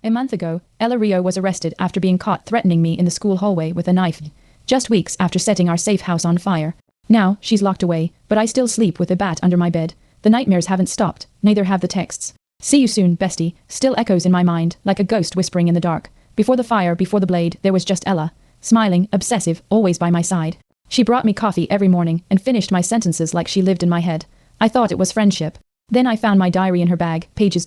A month ago, Ella Rio was arrested after being caught threatening me in the school hallway with a knife. Just weeks after setting our safe house on fire. Now, she's locked away, but I still sleep with a bat under my bed. The nightmares haven't stopped, neither have the texts. "See you soon, bestie," still echoes in my mind, like a ghost whispering in the dark. Before the fire, before the blade, there was just Ella. Smiling, obsessive, always by my side. She brought me coffee every morning and finished my sentences like she lived in my head. I thought it was friendship. Then I found my diary in her bag, pages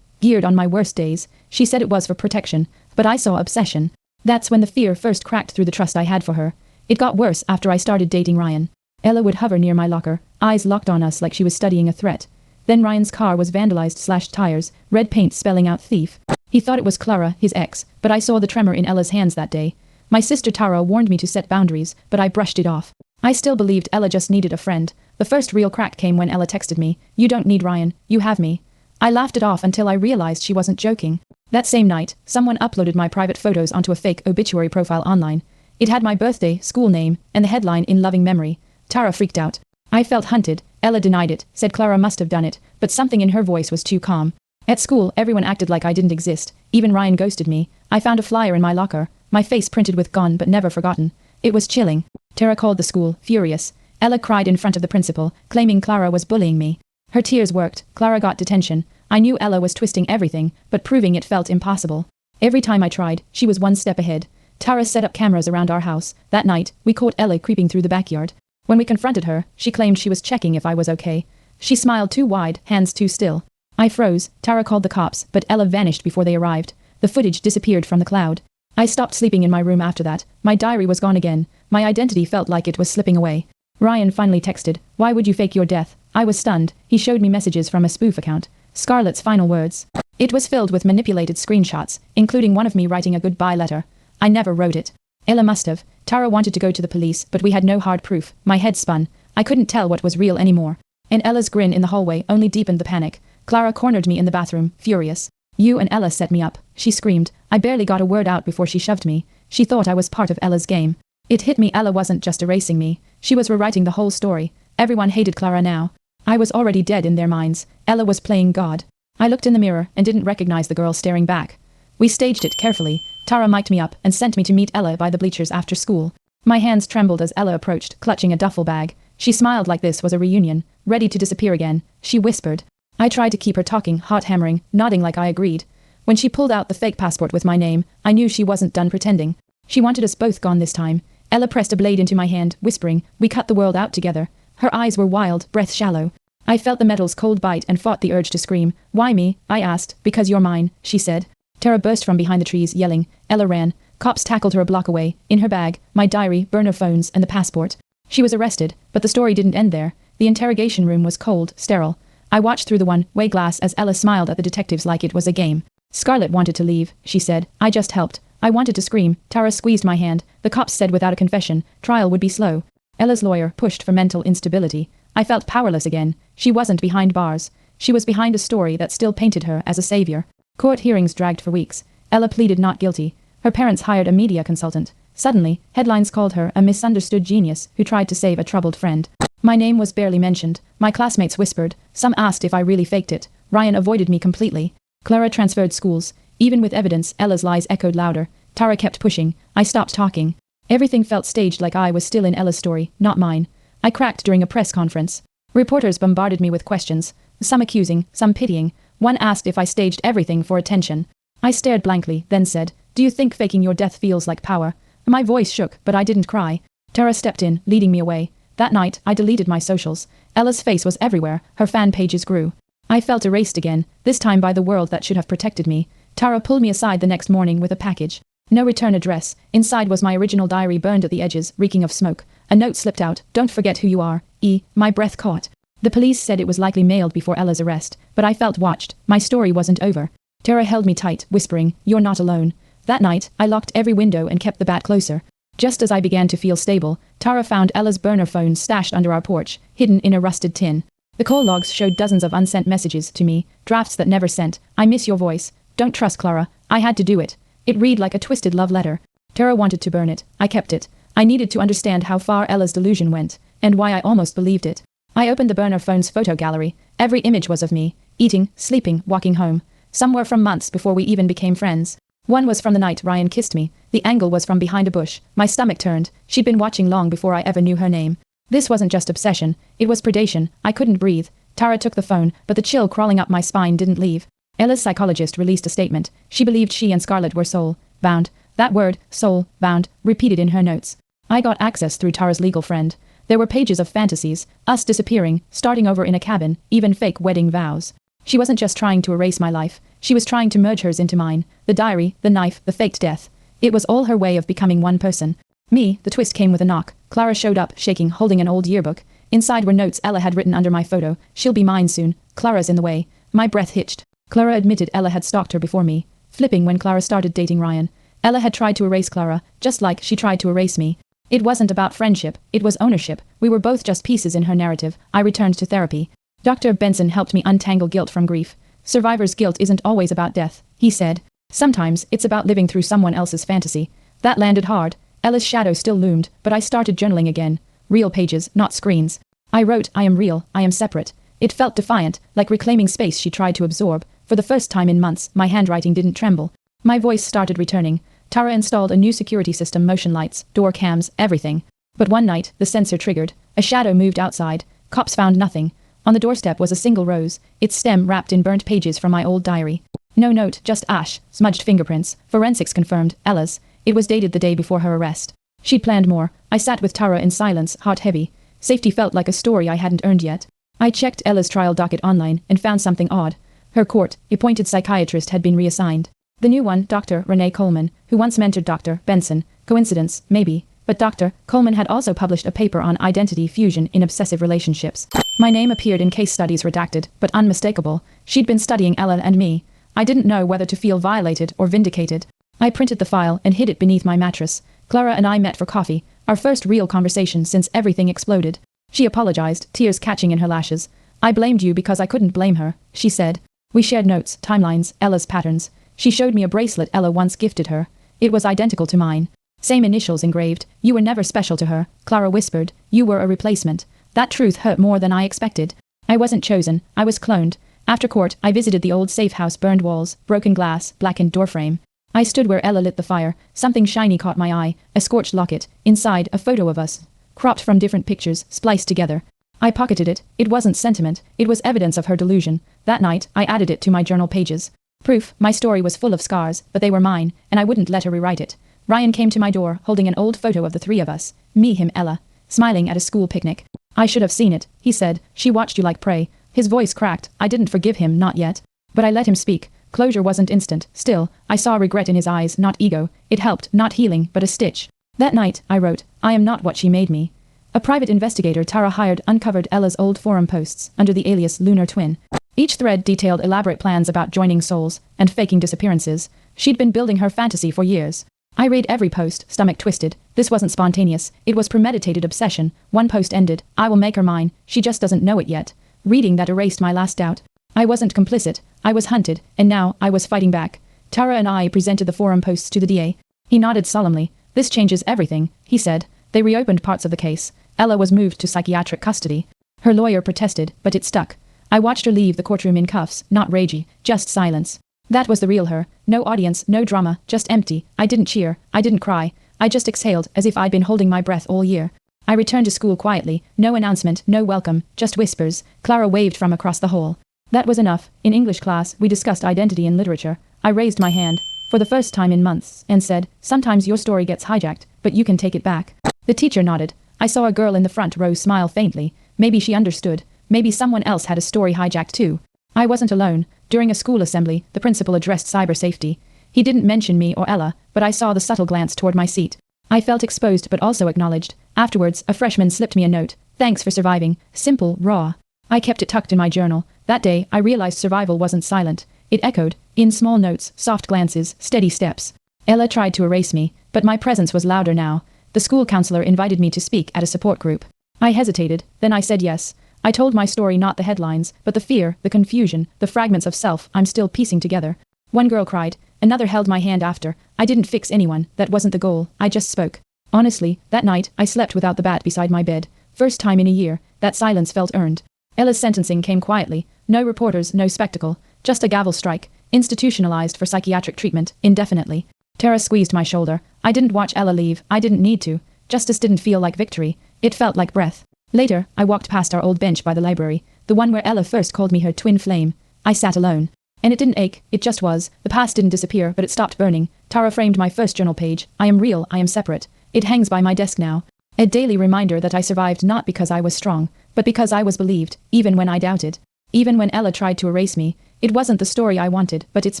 geared on my worst days. She said it was for protection, but I saw obsession. That's when the fear first cracked through the trust I had for her. It got worse after I started dating Ryan. Ella would hover near my locker, eyes locked on us like she was studying a threat. Then Ryan's car was vandalized, slashed tires, red paint spelling out thief. He thought it was Clara, his ex, but I saw the tremor in Ella's hands that day. My sister Tara warned me to set boundaries, but I brushed it off. I still believed Ella just needed a friend. The first real crack came when Ella texted me, "You don't need Ryan, you have me." I laughed it off until I realized she wasn't joking. That same night, someone uploaded my private photos onto a fake obituary profile online. It had my birthday, school name, and the headline "In Loving Memory." Tara freaked out. I felt hunted. Ella denied it, said Clara must have done it, but something in her voice was too calm. At school, everyone acted like I didn't exist. Even Ryan ghosted me. I found a flyer in my locker, my face printed with "Gone but never forgotten." It was chilling. Tara called the school, furious. Ella cried in front of the principal, claiming Clara was bullying me. Her tears worked. Clara got detention. I knew Ella was twisting everything, but proving it felt impossible. Every time I tried, she was one step ahead. Tara set up cameras around our house. That night, we caught Ella creeping through the backyard. When we confronted her, she claimed she was checking if I was okay. She smiled too wide, hands too still. I froze. Tara called the cops, but Ella vanished before they arrived. The footage disappeared from the cloud. I stopped sleeping in my room after that. My diary was gone again. My identity felt like it was slipping away. Ryan finally texted, "Why would you fake your death?" I was stunned. He showed me messages from a spoof account. Scarlett's final words. It was filled with manipulated screenshots, including one of me writing a goodbye letter. I never wrote it. Ella must have. Tara wanted to go to the police, but we had no hard proof. My head spun. I couldn't tell what was real anymore. And Ella's grin in the hallway only deepened the panic. Clara cornered me in the bathroom, furious. "You and Ella set me up," she screamed. I barely got a word out before she shoved me. She thought I was part of Ella's game. It hit me Ella wasn't just erasing me. She was rewriting the whole story. Everyone hated Clara now. I was already dead in their minds. Ella was playing God. I looked in the mirror and didn't recognize the girl staring back. We staged it carefully. Tara mic'd me up and sent me to meet Ella by the bleachers after school. My hands trembled as Ella approached, clutching a duffel bag. She smiled like this was a reunion, ready to disappear again. She whispered. I tried to keep her talking, hot hammering, nodding like I agreed. When she pulled out the fake passport with my name, I knew she wasn't done pretending. She wanted us both gone this time. Ella pressed a blade into my hand, whispering, "We cut the world out together." Her eyes were wild, breath shallow. I felt the metal's cold bite and fought the urge to scream. "Why me?" I asked. "Because you're mine," she said. Tara burst from behind the trees, yelling. Ella ran. Cops tackled her a block away. In her bag, my diary, burner phones, and the passport. She was arrested, but the story didn't end there. The interrogation room was cold, sterile. I watched through the one-way glass as Ella smiled at the detectives like it was a game. "Scarlett wanted to leave," she said. "I just helped." I wanted to scream. Tara squeezed my hand. The cops said without a confession, trial would be slow. Ella's lawyer pushed for mental instability. I felt powerless again. She wasn't behind bars. She was behind a story that still painted her as a savior. Court hearings dragged for weeks. Ella pleaded not guilty. Her parents hired a media consultant. Suddenly, headlines called her a misunderstood genius who tried to save a troubled friend. My name was barely mentioned. My classmates whispered. Some asked if I really faked it. Ryan avoided me completely. Clara transferred schools. Even with evidence, Ella's lies echoed louder. Tara kept pushing. I stopped talking. Everything felt staged, like I was still in Ella's story, not mine. I cracked during a press conference. Reporters bombarded me with questions, some accusing, some pitying. One asked if I staged everything for attention. I stared blankly, then said, "Do you think faking your death feels like power?" My voice shook, but I didn't cry. Tara stepped in, leading me away. That night, I deleted my socials. Ella's face was everywhere. Her fan pages grew. I felt erased again, this time by the world that should have protected me. Tara pulled me aside the next morning with a package. No return address. Inside was my original diary burned at the edges, reeking of smoke. A note slipped out, "Don't forget who you are, E." My breath caught. The police said it was likely mailed before Ella's arrest, but I felt watched. My story wasn't over. Tara held me tight, whispering, "You're not alone." That night, I locked every window and kept the bat closer. Just as I began to feel stable, Tara found Ella's burner phone stashed under our porch, hidden in a rusted tin. The call logs showed dozens of unsent messages to me, drafts that never sent. "I miss your voice. Don't trust Clara. I had to do it." It read like a twisted love letter. Tara wanted to burn it. I kept it. I needed to understand how far Ella's delusion went, and why I almost believed it. I opened the burner phone's photo gallery. Every image was of me, eating, sleeping, walking home. Some were from months before we even became friends. One was from the night Ryan kissed me. The angle was from behind a bush. My stomach turned. She'd been watching long before I ever knew her name. This wasn't just obsession. It was predation. I couldn't breathe. Tara took the phone, but the chill crawling up my spine didn't leave. Ella's psychologist released a statement. She believed she and Scarlett were soul-bound. That word, soul-bound, repeated in her notes. I got access through Tara's legal friend. There were pages of fantasies, us disappearing, starting over in a cabin, even fake wedding vows. She wasn't just trying to erase my life. She was trying to merge hers into mine. The diary, the knife, the faked death. It was all her way of becoming one person. Me, the twist came with a knock. Clara showed up, shaking, holding an old yearbook. Inside were notes Ella had written under my photo. She'll be mine soon. Clara's in the way. My breath hitched. Clara admitted Ella had stalked her before me. Flipping when Clara started dating Ryan. Ella had tried to erase Clara, just like she tried to erase me. It wasn't about friendship, it was ownership. We were both just pieces in her narrative. I returned to therapy. Dr. Benson helped me untangle guilt from grief. Survivor's guilt isn't always about death, he said. Sometimes it's about living through someone else's fantasy. That landed hard. Ella's shadow still loomed, but I started journaling again. Real pages, not screens. I wrote, I am real, I am separate. It felt defiant, like reclaiming space she tried to absorb. For the first time in months, my handwriting didn't tremble. My voice started returning. Tara installed a new security system, motion lights, door cams, everything. But one night, the sensor triggered. A shadow moved outside. Cops found nothing. On the doorstep was a single rose, its stem wrapped in burnt pages from my old diary. No note, just ash, smudged fingerprints. Forensics confirmed, Ella's. It was dated the day before her arrest. She'd planned more. I sat with Tara in silence, heart heavy. Safety felt like a story I hadn't earned yet. I checked Ella's trial docket online and found something odd. Her court-appointed psychiatrist had been reassigned. The new one, Dr. Renee Coleman, who once mentored Dr. Benson. Coincidence, maybe. But Dr. Coleman had also published a paper on identity fusion in obsessive relationships. My name appeared in case studies redacted, but unmistakable. She'd been studying Ella and me. I didn't know whether to feel violated or vindicated. I printed the file and hid it beneath my mattress. Clara and I met for coffee, our first real conversation since everything exploded. She apologized, tears catching in her lashes. I blamed you because I couldn't blame her, she said. We shared notes, timelines, Ella's patterns. She showed me a bracelet Ella once gifted her. It was identical to mine. Same initials engraved. You were never special to her, Clara whispered. You were a replacement. That truth hurt more than I expected. I wasn't chosen, I was cloned. After court, I visited the old safe house, burned walls, broken glass, blackened doorframe. I stood where Ella lit the fire. Something shiny caught my eye, a scorched locket. Inside, a photo of us. Cropped from different pictures, spliced together. I pocketed it. It wasn't sentiment, it was evidence of her delusion. That night, I added it to my journal pages. Proof, my story was full of scars, but they were mine, and I wouldn't let her rewrite it. Ryan came to my door, holding an old photo of the three of us. Me, him, Ella. Smiling at a school picnic. I should have seen it, he said. She watched you like prey. His voice cracked. I didn't forgive him, not yet. But I let him speak. Closure wasn't instant. Still, I saw regret in his eyes, not ego. It helped, not healing, but a stitch. That night, I wrote, I am not what she made me. A private investigator Tara hired uncovered Ella's old forum posts under the alias Lunar Twin. Each thread detailed elaborate plans about joining souls and faking disappearances. She'd been building her fantasy for years. I read every post, stomach twisted. This wasn't spontaneous. It was premeditated obsession. One post ended, I will make her mine. She just doesn't know it yet. Reading that erased my last doubt. I wasn't complicit. I was hunted, and now I was fighting back. Tara and I presented the forum posts to the DA. He nodded solemnly. This changes everything, he said. They reopened parts of the case. Ella was moved to psychiatric custody. Her lawyer protested, but it stuck. I watched her leave the courtroom in cuffs, not ragey, just silence. That was the real her. No audience, no drama, just empty. I didn't cheer, I didn't cry. I just exhaled, as if I'd been holding my breath all year. I returned to school quietly, no announcement, no welcome, just whispers. Clara waved from across the hall. That was enough. In English class, we discussed identity in literature. I raised my hand, for the first time in months, and said, sometimes your story gets hijacked, but you can take it back. The teacher nodded. I saw a girl in the front row smile faintly. Maybe she understood. Maybe someone else had a story hijacked too. I wasn't alone. During a school assembly, the principal addressed cyber safety. He didn't mention me or Ella, but I saw the subtle glance toward my seat. I felt exposed but also acknowledged. Afterwards, a freshman slipped me a note. Thanks for surviving. Simple, raw. I kept it tucked in my journal. That day, I realized survival wasn't silent. It echoed, in small notes, soft glances, steady steps. Ella tried to erase me, but my presence was louder now. The school counselor invited me to speak at a support group. I hesitated, then I said yes. I told my story, not the headlines, but the fear, the confusion, the fragments of self I'm still piecing together. One girl cried, another held my hand after. I didn't fix anyone, that wasn't the goal, I just spoke. Honestly, that night, I slept without the bat beside my bed. First time in a year, that silence felt earned. Ella's sentencing came quietly. No reporters, no spectacle. Just a gavel strike. institutionalized for psychiatric treatment, indefinitely. Tara squeezed my shoulder. I didn't watch Ella leave, I didn't need to. Justice didn't feel like victory. It felt like breath. Later, I walked past our old bench by the library, the one where Ella first called me her twin flame. I sat alone. And it didn't ache, it just was. The past didn't disappear, but it stopped burning. Tara framed my first journal page. I am real, I am separate. It hangs by my desk now. A daily reminder that I survived not because I was strong, but because I was believed, even when I doubted. Even when Ella tried to erase me. It wasn't the story I wanted, but it's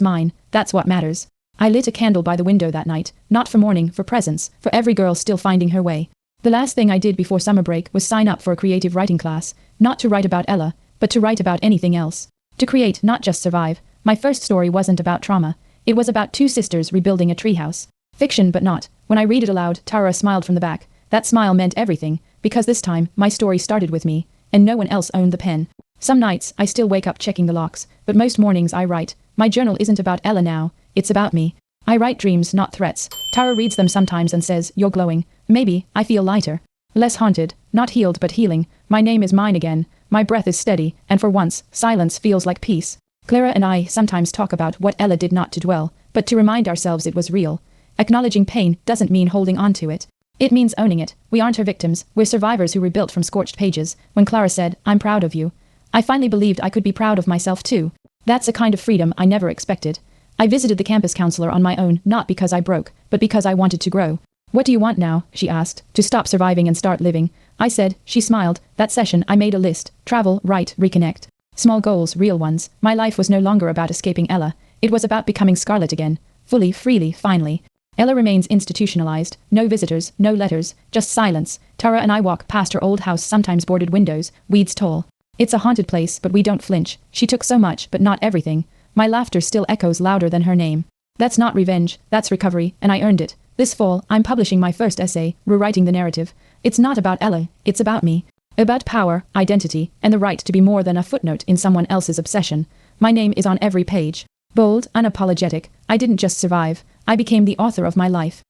mine. That's what matters. I lit a candle by the window that night, not for mourning, for presence, for every girl still finding her way. The last thing I did before summer break was sign up for a creative writing class, not to write about Ella, but to write about anything else. To create, not just survive. My first story wasn't about trauma. It was about two sisters rebuilding a treehouse. Fiction, but not. When I read it aloud, Tara smiled from the back. That smile meant everything, because this time, my story started with me, and no one else owned the pen. Some nights, I still wake up checking the locks, but most mornings I write. My journal isn't about Ella now, it's about me. I write dreams, not threats. Tara reads them sometimes and says, "You're glowing." Maybe, I feel lighter. Less haunted, not healed but healing. My name is mine again. My breath is steady, and for once, silence feels like peace. Clara and I sometimes talk about what Ella did not to dwell, but to remind ourselves it was real. Acknowledging pain doesn't mean holding on to it. It means owning it. We aren't her victims, we're survivors who rebuilt from scorched pages. When Clara said, "I'm proud of you," I finally believed I could be proud of myself too. That's a kind of freedom I never expected. I visited the campus counselor on my own, not because I broke, but because I wanted to grow. "What do you want now?" she asked. "To stop surviving and start living." I said. She smiled. That session I made a list. Travel, write, reconnect. Small goals, real ones. My life was no longer about escaping Ella. It was about becoming Scarlet again. Fully, freely, finally. Ella remains institutionalized. No visitors, no letters, just silence. Tara and I walk past her old house, sometimes boarded windows, weeds tall. It's a haunted place, but we don't flinch. She took so much, but not everything. My laughter still echoes louder than her name. That's not revenge, that's recovery, and I earned it. This fall, I'm publishing my first essay, rewriting the narrative. It's not about Ella, it's about me. About power, identity, and the right to be more than a footnote in someone else's obsession. My name is on every page. Bold, unapologetic. I didn't just survive. I became the author of my life.